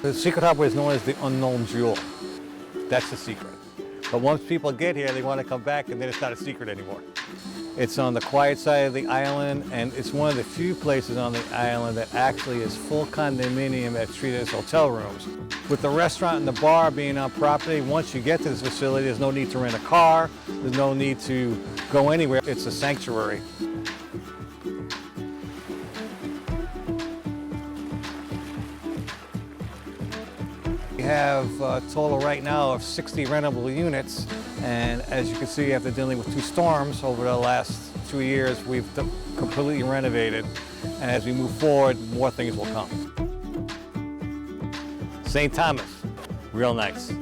The Secret Harbour is known as the unknown jewel. That's the secret. But once people get here, they want to come back, and then it's not a secret anymore. It's on the quiet side of the island, and it's one of the few places on the island that actually is full condominium that's treated as hotel rooms. With the restaurant and the bar being on property, once you get to this facility, there's no need to rent a car, there's no need to go anywhere. It's a sanctuary. We have a total right now of 60 rentable units, and as you can see, after dealing with 2 storms over the last 2 years, we've completely renovated, and as we move forward, more things will come. St. Thomas, real nice.